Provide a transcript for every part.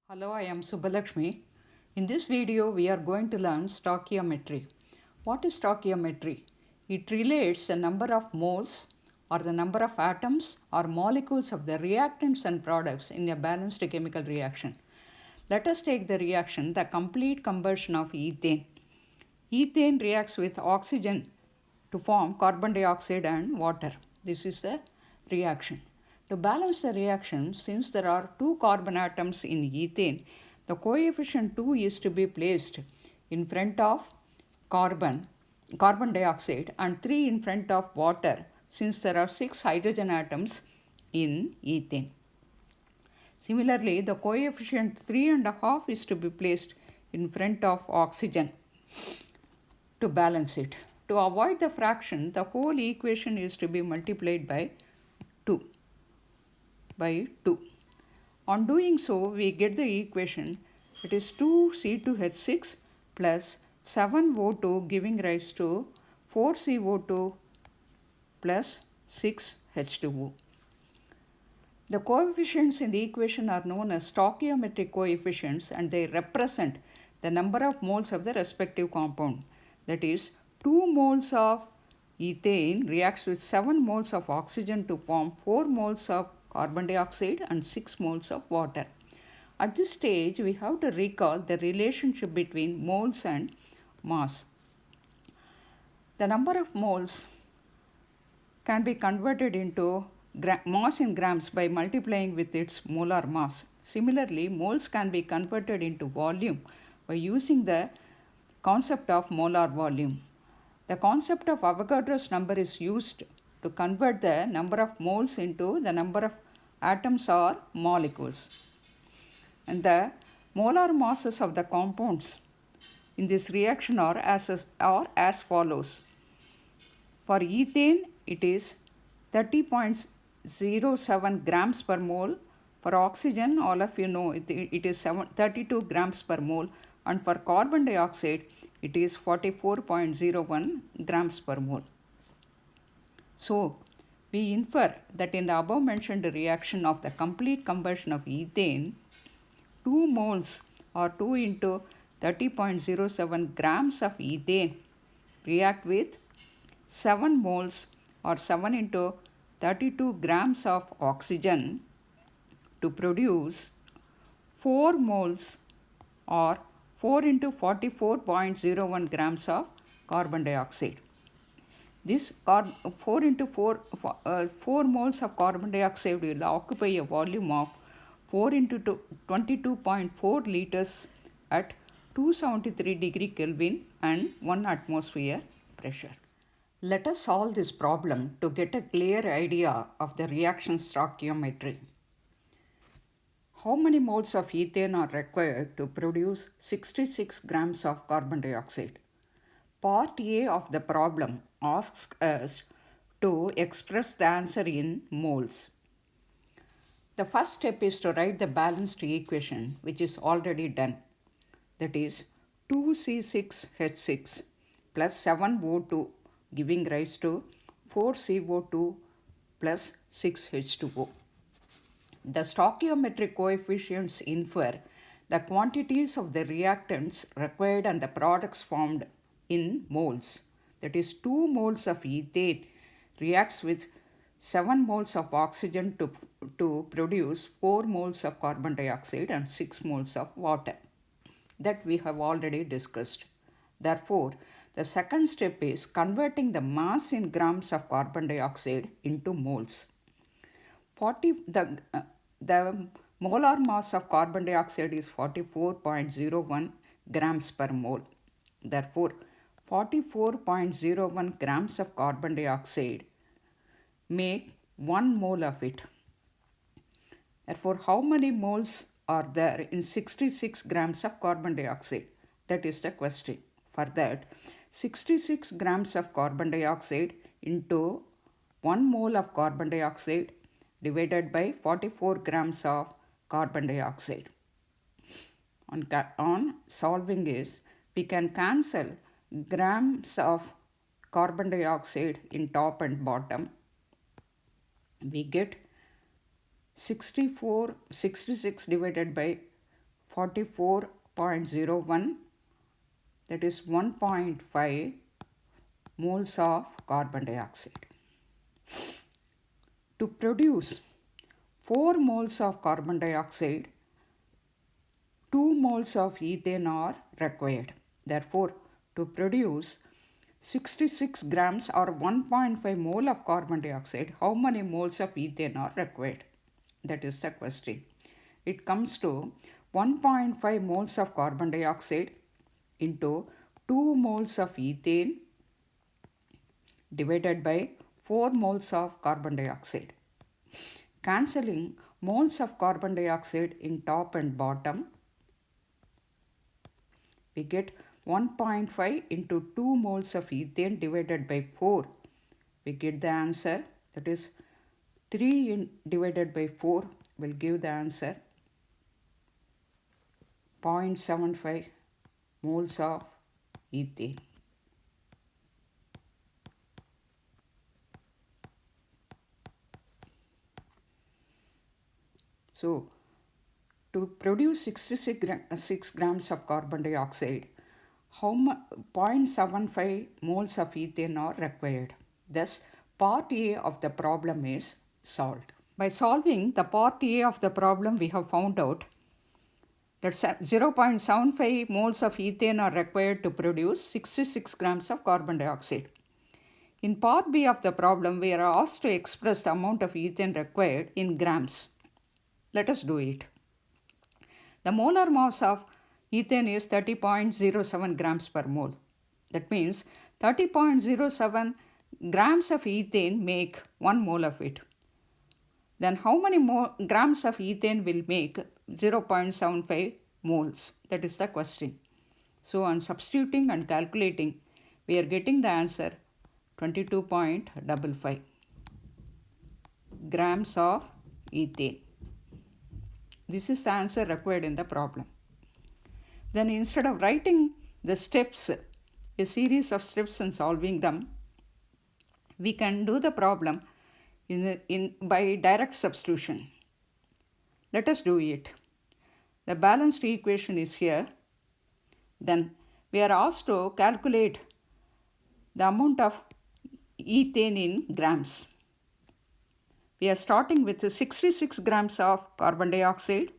Hello, I am Subbalakshmi. In this video, we are going to learn stoichiometry. What is stoichiometry? It relates the number of moles or the number of atoms or molecules of the reactants and products in a balanced chemical reaction. Let us take the reaction, the complete combustion of ethane. Ethane reacts with oxygen to form carbon dioxide and water. This is the reaction. To balance the reaction, since there are two carbon atoms in ethane, the coefficient 2 is to be placed in front of carbon dioxide, and 3 in front of water, since there are 6 hydrogen atoms in ethane. Similarly, the coefficient 3.5 is to be placed in front of oxygen to balance it. To avoid the fraction, the whole equation is to be multiplied by 2. On doing so, we get the equation, it is 2C2H6 plus 7O2 giving rise to 4CO2 plus 6H2O. The coefficients in the equation are known as stoichiometric coefficients, and they represent the number of moles of the respective compound. That is, 2 moles of ethane reacts with 7 moles of oxygen to form 4 moles of carbon dioxide and 6 moles of water. At this stage, we have to recall the relationship between moles and mass. The number of moles can be converted into mass in grams by multiplying with its molar mass. Similarly, moles can be converted into volume by using the concept of molar volume. The concept of Avogadro's number is used to convert the number of moles into the number of atoms or molecules. And the molar masses of the compounds in this reaction are as follows. For ethane, it is 30.07 grams per mole. For oxygen, all of you know it is 32 grams per mole. And for carbon dioxide, it is 44.01 grams per mole. So, we infer that in the above mentioned reaction of the complete combustion of ethane, 2 moles or 2 into 30.07 grams of ethane react with 7 moles or 7 into 32 grams of oxygen to produce 4 moles or 4 into 44.01 grams of carbon dioxide. This 4 moles of carbon dioxide will occupy a volume of 4 into 22.4 liters at 273 degree Kelvin and 1 atmosphere pressure. Let us solve this problem to get a clear idea of the reaction stoichiometry. How many moles of ethane are required to produce 66 grams of carbon dioxide? Part A of the problem asks us to express the answer in moles. The first step is to write the balanced equation, which is already done. That is 2C6H6 plus 7O2 giving rise to 4CO2 plus 6H2O. The stoichiometric coefficients infer the quantities of the reactants required and the products formed in moles. That is, 2 moles of ethane reacts with 7 moles of oxygen to produce 4 moles of carbon dioxide and 6 moles of water. That we have already discussed. Therefore, the second step is converting the mass in grams of carbon dioxide into moles. The molar mass of carbon dioxide is 44.01 grams per mole. Therefore, 44.01 grams of carbon dioxide make 1 mole of it. Therefore, how many moles are there in 66 grams of carbon dioxide? That is the question. For that, 66 grams of carbon dioxide into 1 mole of carbon dioxide divided by 44 grams of carbon dioxide. On solving is, we can cancel grams of carbon dioxide in top and bottom. We get 66 divided by 44.01, that is 1.5 moles of carbon dioxide. To produce 4 moles of carbon dioxide, 2 moles of ethane are required. Therefore, to produce 66 grams or 1.5 mole of carbon dioxide, how many moles of ethane are required? That is the question. It comes to 1.5 moles of carbon dioxide into 2 moles of ethane divided by 4 moles of carbon dioxide. Cancelling moles of carbon dioxide in top and bottom, we get 1.5 into 2 moles of ethane divided by 4. We get the answer, that is 3 divided by 4 will give the answer 0.75 moles of ethane. So, to produce 66 grams of carbon dioxide, 0.75 moles of ethane are required. Thus, part A of the problem is solved. By solving the part A of the problem, we have found out that 0.75 moles of ethane are required to produce 66 grams of carbon dioxide. In part B of the problem, we are asked to express the amount of ethane required in grams. Let us do it. The molar mass of ethane is 30.07 grams per mole. That means 30.07 grams of ethane make 1 mole of it. Then how many grams of ethane will make 0.75 moles? That is the question. So on substituting and calculating, we are getting the answer 22.55 grams of ethane. This is the answer required in the problem. Then instead of writing the steps, a series of steps and solving them, we can do the problem by direct substitution. Let us do it. The balanced equation is here. Then we are asked to calculate the amount of ethane in grams. We are starting with 66 grams of carbon dioxide,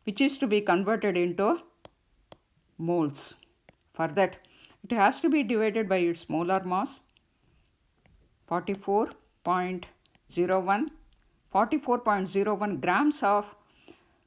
which is to be converted into moles. For that, it has to be divided by its molar mass, 44.01. 44.01 grams of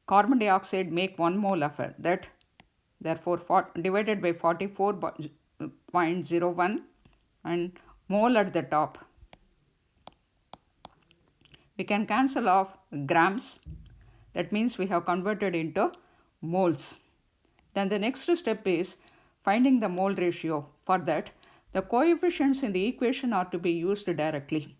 carbon dioxide make 1 mole of it. Therefore, divided by 44.01 and mole at the top. We can cancel off grams. That means we have converted into moles. Then the next step is finding the mole ratio. For that, the coefficients in the equation are to be used directly.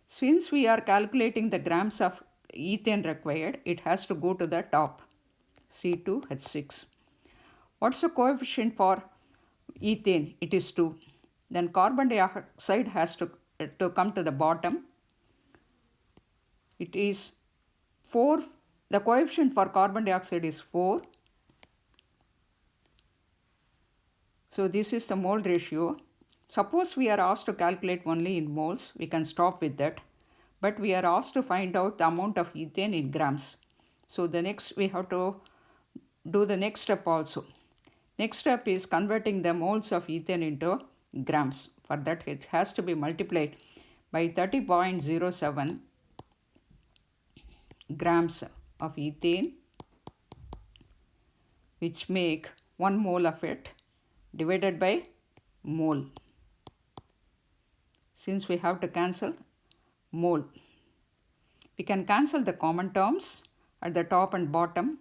Since we are calculating the grams of ethane required, it has to go to the top, C2H6. What's the coefficient for ethane? It is 2. Then carbon dioxide has to come to the bottom. It is 4. The coefficient for carbon dioxide is 4. So this is the mole ratio. Suppose we are asked to calculate only in moles, we can stop with that. But we are asked to find out the amount of ethane in grams. So the next we have to do the next step also. Next step is converting the moles of ethane into grams. For that, it has to be multiplied by 30.07 grams of ethane, which make 1 mole of it, divided by mole. Since we have to cancel mole, we can cancel the common terms at the top and bottom.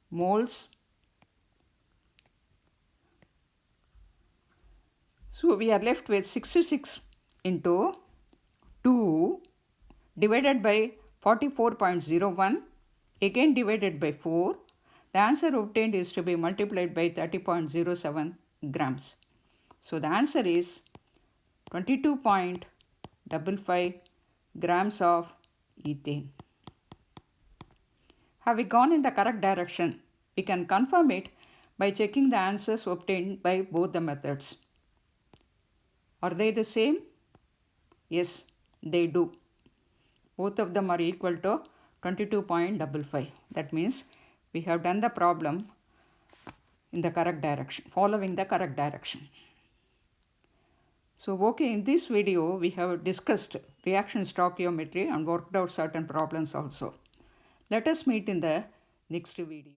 Moles. So we are left with 66 into 2 divided by 44.01, again divided by 4. The answer obtained is to be multiplied by 30.07 grams. So the answer is 22.55 grams of ethane. Have we gone in the correct direction? We can confirm it by checking the answers obtained by both the methods. Are they the same? Yes, they do. Both of them are equal to 22.55. That means we have done the problem in the correct direction, following the correct direction. So okay, in this video we have discussed reaction stoichiometry and worked out certain problems also. Let us meet in the next video.